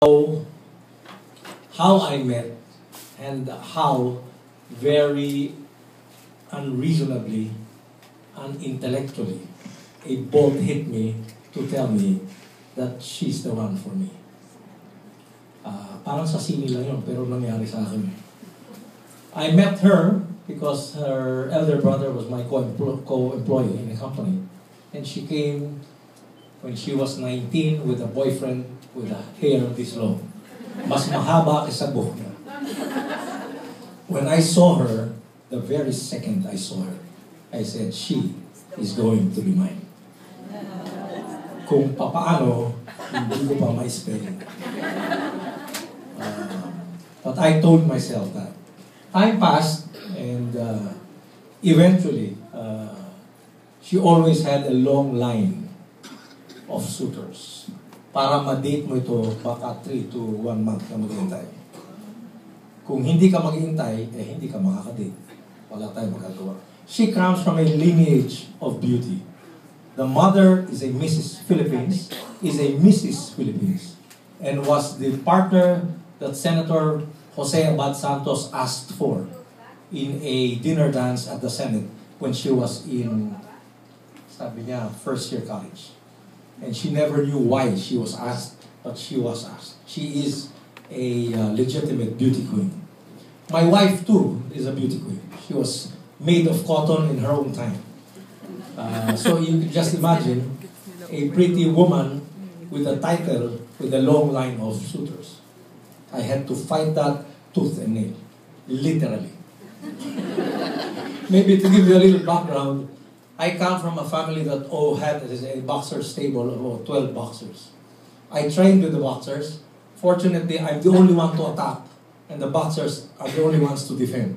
how I met and how very unreasonably, unintellectually, a bolt hit me to tell me that she's the one for me. Parang sa sini lang yun, pero nangyari sa akin. I met her because her elder brother was my co-employee in the company. And she came when she was 19 with a boyfriend with a hair this long. Mas mahaba kaysa buhok niya. When I saw her, the very second I saw her, I said, she is going to be mine. Kung papaano, hindi ko pa ma-spelling. But I told myself that. Time passed, and eventually, she always had a long line of suitors. Para ma-date mo ito, baka 3 to 1 month na maghihintay. Kung hindi ka maghihintay, hindi ka makakadate. Wala tayong magagawa. She comes from a lineage of beauty. The mother is a Mrs. Philippines, and was the partner that Senator Jose Abad Santos asked for in a dinner dance at the Senate when she was in, sabi niya, first year college. And she never knew why she was asked, but she was asked. She is a legitimate beauty queen. My wife too is a beauty queen. She was made of cotton in her own time. So you can just imagine a pretty woman with a title with a long line of suitors. I had to fight that tooth and nail, literally. Maybe to give you a little background, I come from a family that had a boxer stable of 12 boxers. I trained with the boxers. Fortunately, I'm the only one to attack, and the boxers are the only ones to defend.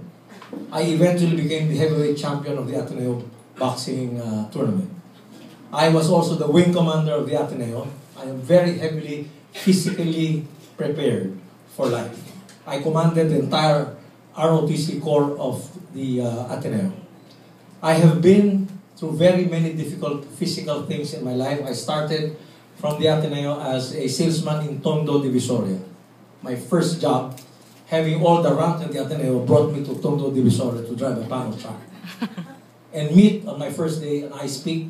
I eventually became the heavyweight champion of the Ateneo boxing tournament. I was also the wing commander of the Ateneo. I am very heavily physically prepared for life. I commanded the entire ROTC corps of the Ateneo. I have been through very many difficult physical things in my life. I started from the Ateneo as a salesman in Tondo, Divisoria. My first job, having all the rank in the Ateneo, brought me to Tondo, Divisoria to drive a panel truck. And meet on my first day an ice pick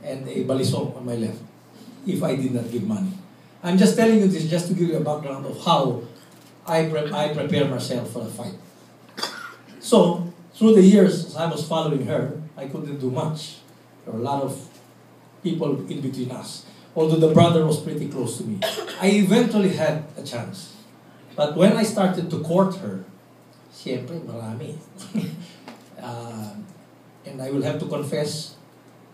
and a balisong on my left, if I did not give money. I'm just telling you this just to give you a background of how I prepare myself for the fight. So, through the years, as I was following her, I couldn't do much. There were a lot of people in between us. Although the brother was pretty close to me. I eventually had a chance. But when I started to court her, siyempre marami. And I will have to confess,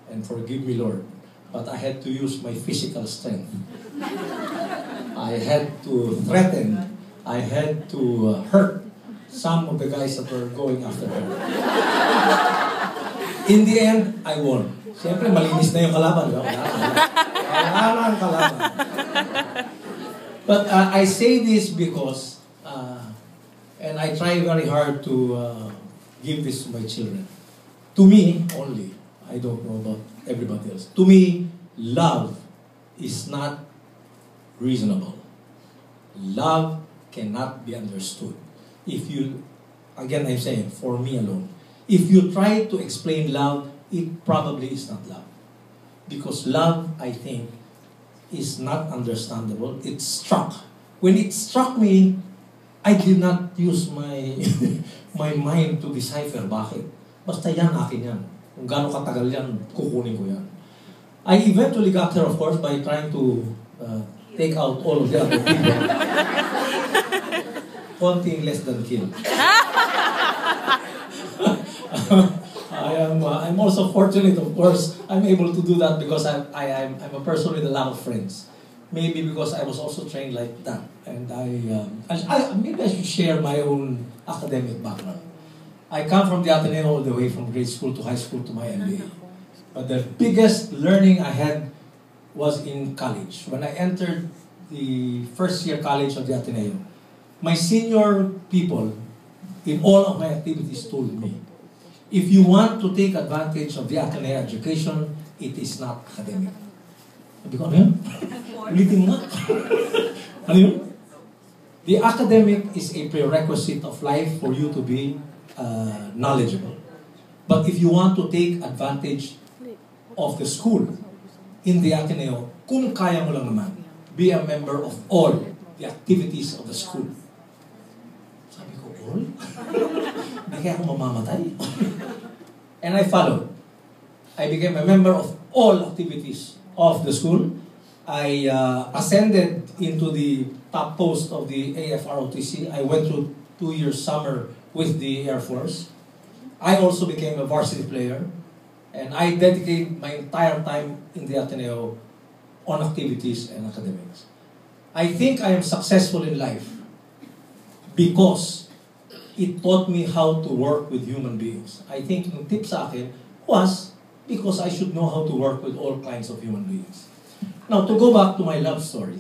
and forgive me, Lord, but I had to use my physical strength. I had to threaten, I had to hurt some of the guys that were going after her. In the end, I won. Siyempre, malinis na yung kalaban. Wala kalaban. But I say this because, and I try very hard to give this to my children. To me, only, I don't know about everybody else. To me, love is not reasonable. Love cannot be understood. If you, again I'm saying, for me alone, if you try to explain love, it probably is not love. Because love, I think, is not understandable. It struck. When it struck me, I did not use my my mind to decipher bakit. Basta yan, akin yan. Kung gaano katagal yan, kukunin ko yan. I eventually got her, of course, by trying to take out all of the other people. Konting less than kill. I'm also fortunate, of course, I'm able to do that because I'm a person with a lot of friends. Maybe because I was also trained like that. And maybe I should share my own academic background. I come from the Ateneo all the way from grade school to high school to my MBA. But the biggest learning I had was in college. When I entered the first year college of the Ateneo, my senior people in all of my activities told me, if you want to take advantage of the Ateneo education, it is not academic. Sabi ko, ano yan? Ulitin nga. Ano yun? The academic is a prerequisite of life for you to be knowledgeable. But if you want to take advantage of the school in the Ateneo, kung kaya mo lang naman, be a member of all the activities of the school. Sabi ko, all? Hindi kaya ako mamamatay? And I followed. I became a member of all activities of the school. I ascended into the top post of the AFROTC. I went through 2 years summer with the Air Force. I also became a varsity player. And I dedicated my entire time in the Ateneo on activities and academics. I think I am successful in life because it taught me how to work with human beings. I think yung tip sa akin was because I should know how to work with all kinds of human beings. Now, to go back to my love story,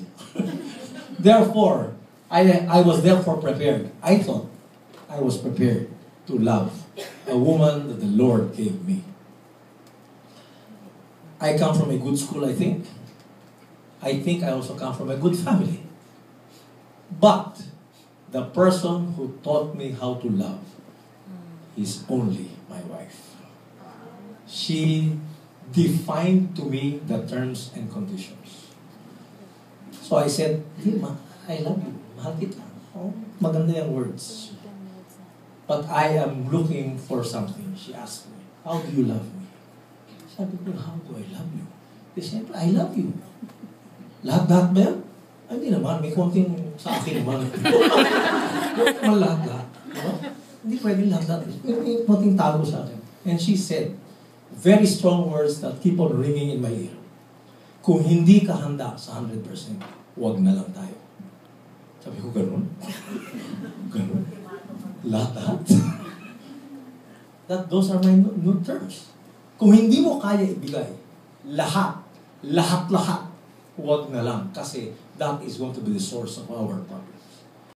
therefore, I was therefore prepared. I thought I was prepared to love a woman that the Lord gave me. I come from a good school, I think. I think I also come from a good family. But the person who taught me how to love is only my wife. She defined to me the terms and conditions. So I said, "Dima, I love you. Mahal kita." Oh, maganda yung words. But I am looking for something. She asked me, "How do you love me?" Sabi ko, "How do I love you?" Kasi siyempre, I love you. Lahat-lahat ba yan? Ay, hindi naman. May konting sa akin naman. Naman lahat-lahat. Diba? Hindi pwedeng lahat-lahat. May konting tago sa akin. And she said, very strong words that keep on ringing in my ear. Kung hindi ka handa sa 100%, huwag na lang tayo. Sabi ko, ganun? Ganun? Lahat-lahat? Those are my new terms. Kung hindi mo kaya ibigay, lahat, huwag na lang. Kasi that is going to be the source of our problem.